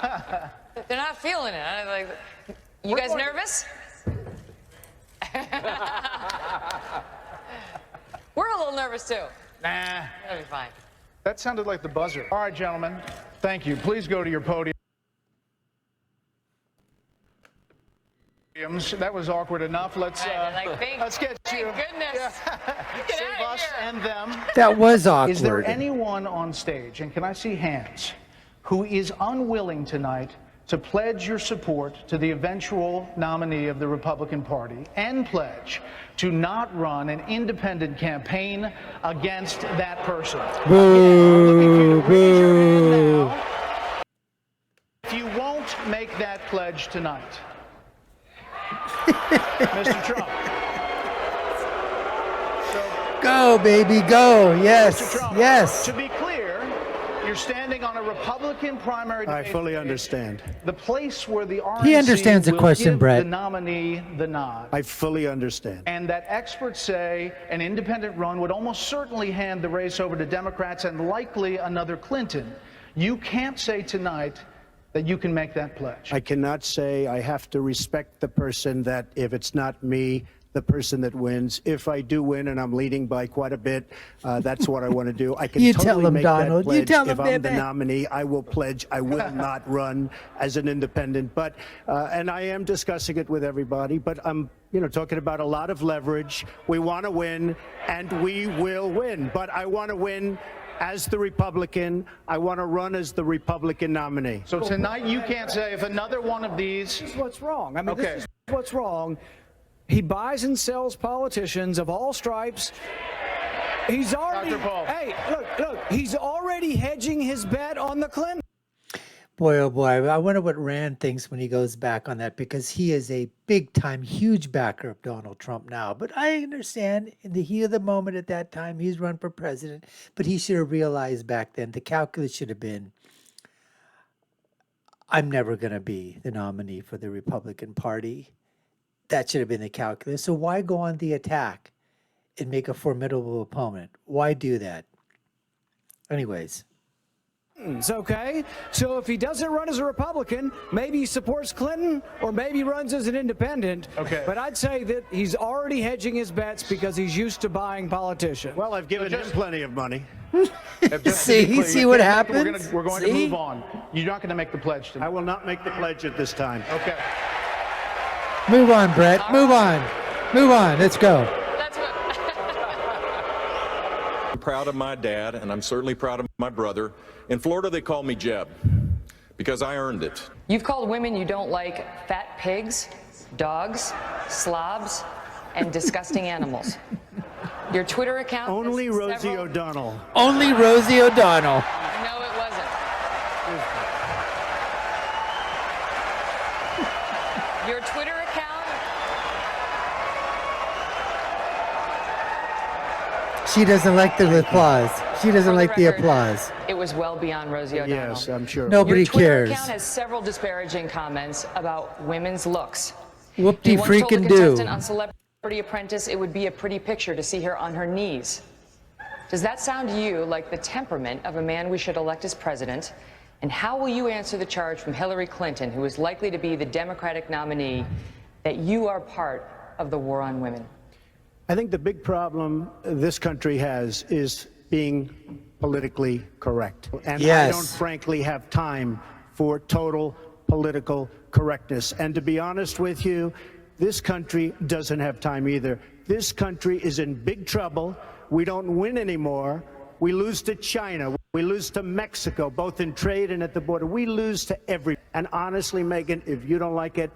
They're not feeling it. I'm like, you guys nervous? We're a little nervous too. Nah. That'll be fine. That sounded like the buzzer. All right, gentlemen. Thank you. Please go to your podium. That was awkward enough. Let's get thank you. Goodness. Get Save out of us here. and them. That was awkward. Is there anyone on stage, and can I see hands, who is unwilling tonight to pledge your support to the eventual nominee of the Republican Party and pledge to not run an independent campaign against that person? Boo, boo. If you won't make that pledge tonight, Mr. Trump. Go, baby, go. Yes, Mr. Trump, yes. to be clear, you're standing on a Republican primary debate. I fully understand. The place where the RNC He understands the will question, give Brett. the nominee the nod. I fully understand. And that experts say an independent run would almost certainly hand the race over to Democrats and likely another Clinton. You can't say tonight that you can make that pledge. I cannot say. I have to respect the person that if it's not me, the person that wins. If I do win and I'm leading by quite a bit, that's what I want to do. I can You totally tell him, make Donald. that pledge. You tell him, if I'm the baby. nominee, I will pledge I will not run as an independent. But and I am discussing it with everybody. But I'm talking about a lot of leverage. We want to win, and we will win. But I want to win as the Republican. I want to run as the Republican nominee. So tonight you can't say if another one of these. This is what's wrong. I mean, Okay. This is what's wrong. He buys and sells politicians of all stripes. He's already, Dr. Paul. hey, look, he's already hedging his bet on the Clinton. Boy, oh boy, I wonder what Rand thinks when he goes back on that, because he is a big-time, huge backer of Donald Trump now. But I understand in the heat of the moment at that time, he's run for president, but he should have realized back then, the calculus should have been, I'm never going to be the nominee for the Republican Party. That should have been the calculus. So why go on the attack and make a formidable opponent? Why do that? Anyways. It's okay. So if he doesn't run as a Republican, maybe he supports Clinton or maybe runs as an independent. Okay. But I'd say that he's already hedging his bets because he's used to buying politicians. Well, I've given him plenty of money. See what happens? We're going to move on. You're not going to make the pledge tonight. I will not make the pledge at this time. Okay. Move on, Brett. Move on. Move on. Let's go. That's what. I'm proud of my dad, and I'm certainly proud of my brother. In Florida, they call me Jeb because I earned it. You've called women you don't like fat pigs, dogs, slobs, and disgusting animals. Your Twitter account. Only has Rosie several- O'Donnell. Only Rosie O'Donnell. No, it wasn't. Your Twitter account. She doesn't like the applause. She doesn't For like the record, applause. It was well beyond Rosie O'Donnell. Yes, I'm sure. Nobody Your Twitter cares. account has several disparaging comments about women's looks. Whoop-de You once told a freaking contestant do. on Celebrity Apprentice it would be a pretty picture to see her on her knees. Does that sound to you like the temperament of a man we should elect as president? And how will you answer the charge from Hillary Clinton, who is likely to be the Democratic nominee, that you are part of the war on women? I think the big problem this country has is being politically correct. And Yes. I don't frankly have time for total political correctness. And to be honest with you, this country doesn't have time either. This country is in big trouble. We don't win anymore. We lose to China. We lose to Mexico, both in trade and at the border. We lose to every. And honestly, Megan, if you don't like it,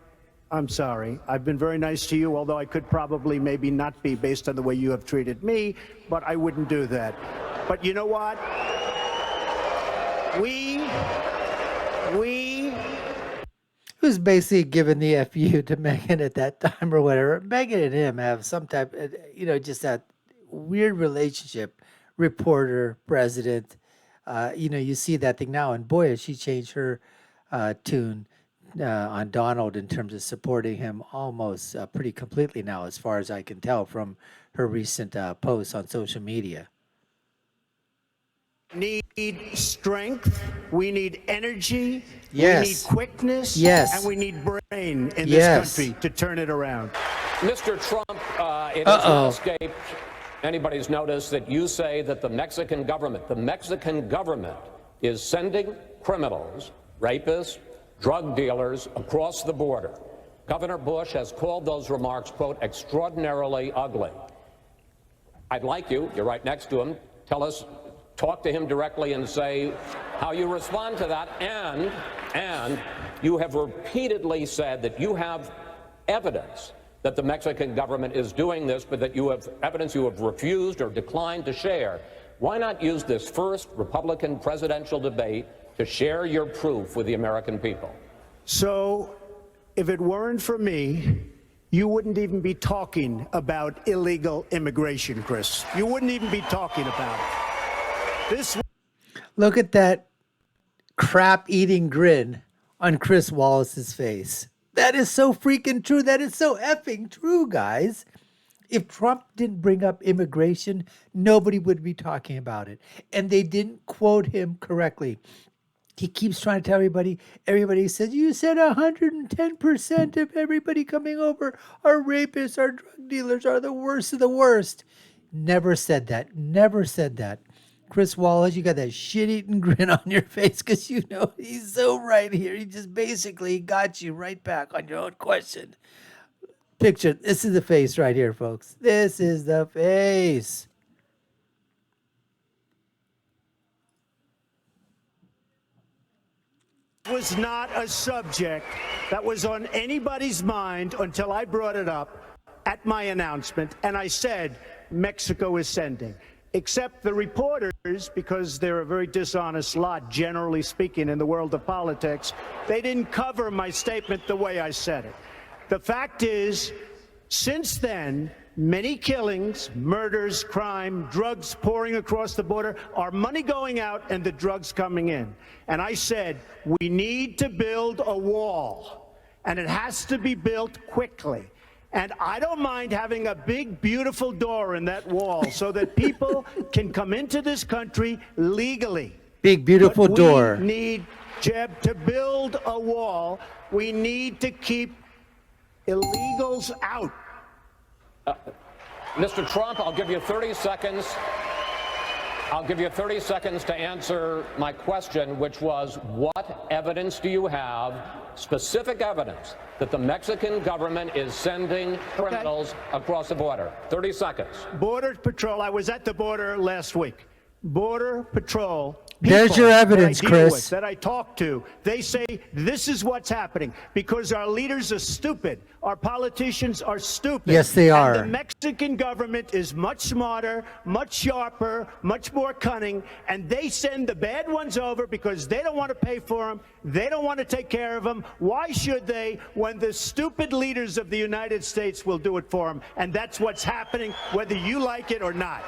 I'm sorry. I've been very nice to you, although I could probably maybe not be based on the way you have treated me, but I wouldn't do that. But you know what? Who's basically giving the FU to Megan at that time or whatever. Megan and him have some type, just that weird relationship. Reporter, president. You see that thing now. And boy, has she changed her tune on Donald in terms of supporting him almost pretty completely now, as far as I can tell from her recent posts on social media. Need strength, we need energy, Yes. we need quickness, Yes. and we need brain in Yes. this country to turn it around. Mr. Trump, it has not escaped anybody's notice that you say that the Mexican government is sending criminals, rapists, drug dealers across the border. Governor Bush has called those remarks, quote, extraordinarily ugly. I'd like you're right next to him, talk to him directly and say how you respond to that. And you have repeatedly said that you have evidence that the Mexican government is doing this, but that you have evidence you have refused or declined to share. Why not use this first Republican presidential debate to share your proof with the American people? So, if it weren't for me, you wouldn't even be talking about illegal immigration, Chris. You wouldn't even be talking about it. Look at that crap-eating grin on Chris Wallace's face. That is so freaking true. That is so effing true, guys. If Trump didn't bring up immigration, nobody would be talking about it. And they didn't quote him correctly. He keeps trying to tell everybody says, you said 110% of everybody coming over are rapists, are drug dealers, are the worst of the worst. Never said that. Never said that. Chris Wallace, you got that shit-eating grin on your face because you know he's so right here. He just basically got you right back on your own question. Picture, this is the face right here, folks. This is the face. Was not a subject that was on anybody's mind until I brought it up at my announcement, and I said Mexico is sending. Except the reporters, because they're a very dishonest lot, generally speaking, in the world of politics, they didn't cover my statement the way I said it. The fact is, since then, many killings, murders, crime, drugs pouring across the border, our money going out and the drugs coming in. And I said, we need to build a wall, and it has to be built quickly. And I don't mind having a big, beautiful door in that wall so that people can come into this country legally. Big, beautiful door. We need, Jeb, to build a wall. We need to keep illegals out. Mr. Trump, I'll give you 30 seconds. I'll give you 30 seconds to answer my question, which was, what evidence do you have, specific evidence, that the Mexican government is sending criminals across the border? 30 seconds. Border Patrol, I was at the border last week. Border Patrol. There's your evidence, Chris. That I talk to, they say this is what's happening because our leaders are stupid. Our politicians are stupid. Yes, they are. And the Mexican government is much smarter, much sharper, much more cunning, and they send the bad ones over because they don't want to pay for them. They don't want to take care of them. Why should they when the stupid leaders of the United States will do it for them? And that's what's happening, whether you like it or not.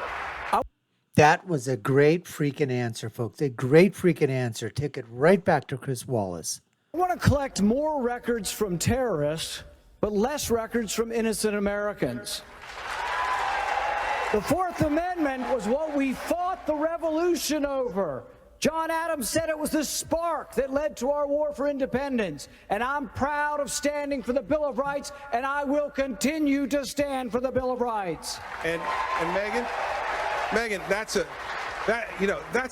That was a great freaking answer, folks. A great freaking answer. Take it right back to Chris Wallace. I want to collect more records from terrorists, but less records from innocent Americans. The Fourth Amendment was what we fought the revolution over. John Adams said it was the spark that led to our war for independence. And I'm proud of standing for the Bill of Rights, and I will continue to stand for the Bill of Rights. And Megan, that's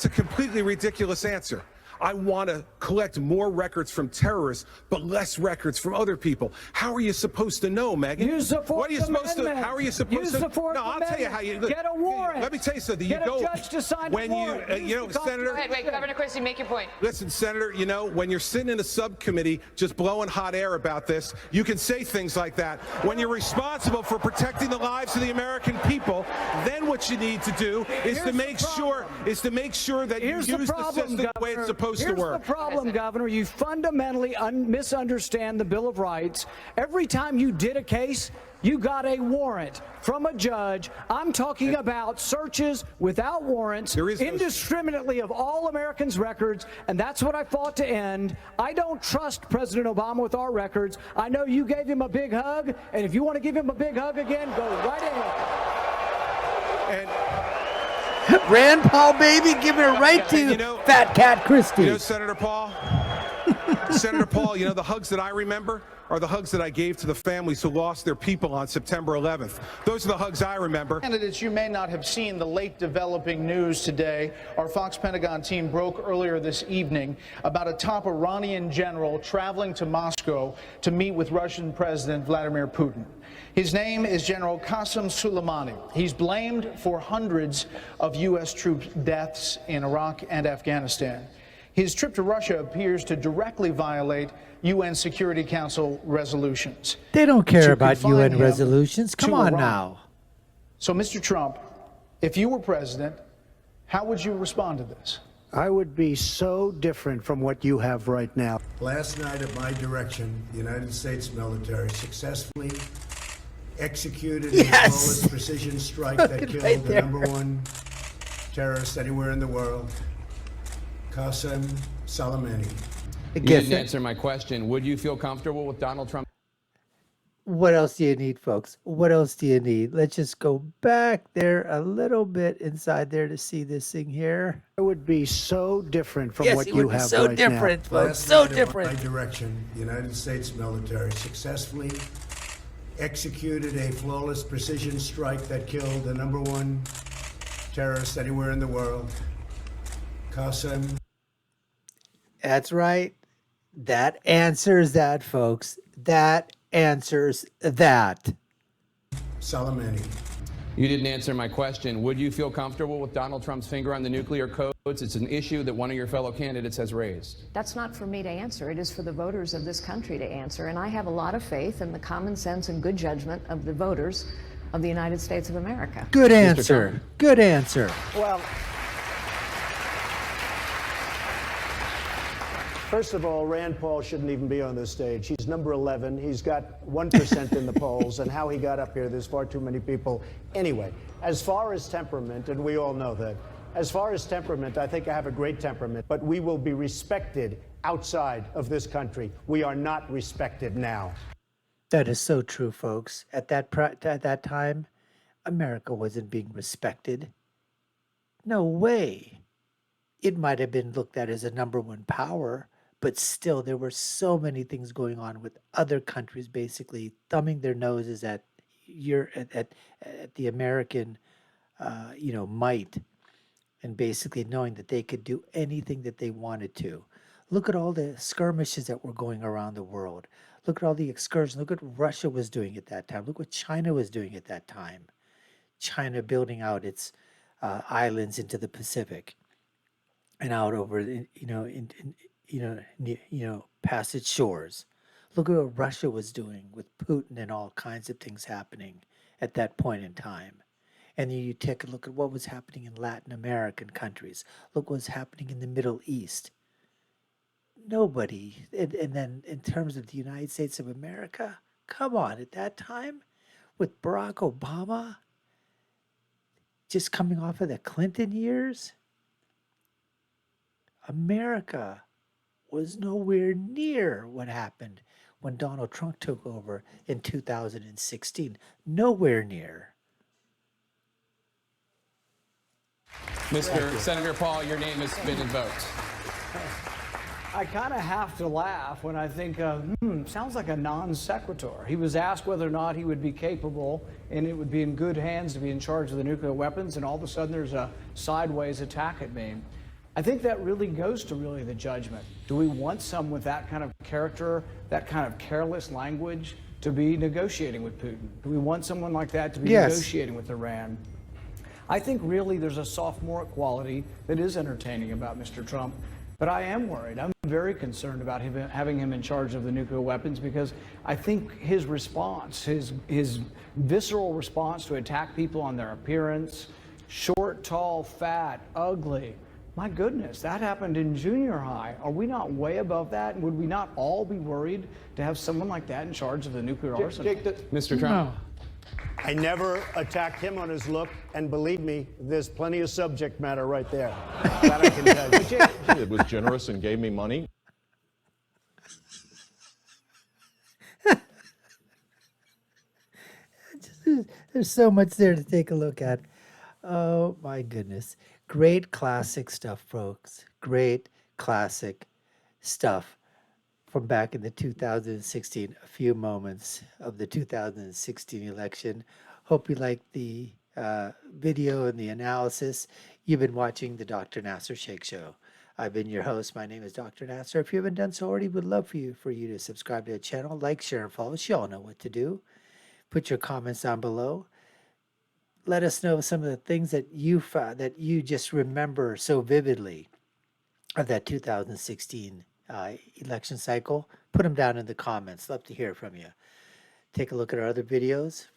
a completely ridiculous answer. I want to collect more records from terrorists, but less records from other people. How are you supposed to know, Megan? Use the Fourth What are you supposed Amendment. to? How are you supposed Use to? the Fourth No, I'll tell you how you get a warrant. Let me tell you something. Get you a go judge to sign when a warrant. Senator. Wait, Governor Christie, make your point. Listen, Senator, when you're sitting in a subcommittee just blowing hot air about this, you can say things like that. When you're responsible for protecting the lives of the American people, then what you need to do is to make sure that you use the system the way it's supposed to work. Here's the problem, Governor. You fundamentally misunderstand the Bill of Rights. Every time you did a case, you got a warrant from a judge. I'm talking about searches without warrants, indiscriminately of all Americans' records, and that's what I fought to end. I don't trust President Obama with our records. I know you gave him a big hug, and if you want to give him a big hug again, go right ahead. Rand Paul, baby, giving it right to Fat Cat Christie. You know, Senator Paul, Senator Paul, you know, the hugs that I remember are the hugs that I gave to the families who lost their people on September 11th. Those are the hugs I remember. Candidates, you may not have seen the late developing news today. Our Fox Pentagon team broke earlier this evening about a top Iranian general traveling to Moscow to meet with Russian President Vladimir Putin. His name is General Qasem Soleimani. He's blamed for hundreds of U.S. troops' deaths in Iraq and Afghanistan. His trip to Russia appears to directly violate UN Security Council resolutions. They don't care about UN resolutions. Come on now. So, Mr. Trump, if you were president, how would you respond to this? I would be so different from what you have right now. Last night, at my direction, the United States military successfully executed a flawless precision strike that killed the #1 terrorist anywhere in the world, Qasem Soleimani. You didn't answer my question. Would you feel comfortable with Donald Trump? What else do you need, folks? What else do you need? Let's just go back there a little bit inside there to see this thing here. I would be so different from Yes, what it you would be have so right different, now. folks. So different. In my direction, the United States military successfully executed a flawless precision strike that killed the #1 terrorist anywhere in the world, Qasem. That's right. That answers that, folks. That answers that. Soleimani. You didn't answer my question. Would you feel comfortable with Donald Trump's finger on the nuclear codes? It's an issue that one of your fellow candidates has raised. That's not for me to answer. It is for the voters of this country to answer. And I have a lot of faith in the common sense and good judgment of the voters of the United States of America. Good answer. Good answer. Well, first of all, Rand Paul shouldn't even be on this stage. He's number 11. He's got 1% in the polls, and how he got up here, there's far too many people. Anyway, as far as temperament, and we all know that, as far as temperament, I think I have a great temperament, but we will be respected outside of this country. We are not respected now. That is so true, folks. At that time, America wasn't being respected. No way. It might have been looked at as a #1 power, but still there were so many things going on with other countries basically thumbing their noses at the American might, and basically knowing that they could do anything that they wanted to. Look at all the skirmishes that were going around the world. Look at all the excursions. Look what Russia was doing at that time. Look what China was doing at that time. China building out its islands into the Pacific and out over past its shores. Look at what Russia was doing with Putin and all kinds of things happening at that point in time. And then you take a look at what was happening in Latin American countries. Look what was happening in the Middle East. Nobody, and then in terms of the United States of America, come on, at that time, with Barack Obama just coming off of the Clinton years, America was nowhere near what happened when Donald Trump took over in 2016. Nowhere near. Mr. Senator Paul, your name has been invoked. I kind of have to laugh when I think, sounds like a non sequitur. He was asked whether or not he would be capable and it would be in good hands to be in charge of the nuclear weapons, and all of a sudden there's a sideways attack at me. I think that really goes to the judgment. Do we want someone with that kind of character, that kind of careless language to be negotiating with Putin? Do we want someone like that to be negotiating with Iran? I think really there's a sophomoric quality that is entertaining about Mr. Trump. But I am worried. I'm very concerned about having him in charge of the nuclear weapons, because I think his response, his visceral response to attack people on their appearance, short, tall, fat, ugly, my goodness, that happened in junior high. Are we not way above that? Would we not all be worried to have someone like that in charge of the nuclear arsenal? Mr. Trump. No. I never attacked him on his look, and believe me, there's plenty of subject matter right there. That I can tell you. It was generous and gave me money. There's so much there to take a look at. Oh my goodness. Great classic stuff, folks. Great classic stuff from back in the 2016, a few moments of the 2016 election. Hope you liked the video and the analysis. You've been watching the Dr. Nasser Shake Show. I've been your host. My name is Dr. Nasser. If you haven't done so already, would love for you to subscribe to the channel, like, share, and follow. You all know what to do. Put your comments down below. Let us know some of the things that you found, that you just remember so vividly of that 2016 election cycle. Put them down in the comments. Love to hear from you. Take a look at our other videos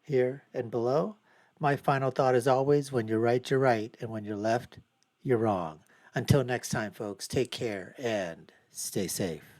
here and below. My final thought is always, when you're right, and when you're left, you're wrong. Until next time, folks, take care and stay safe.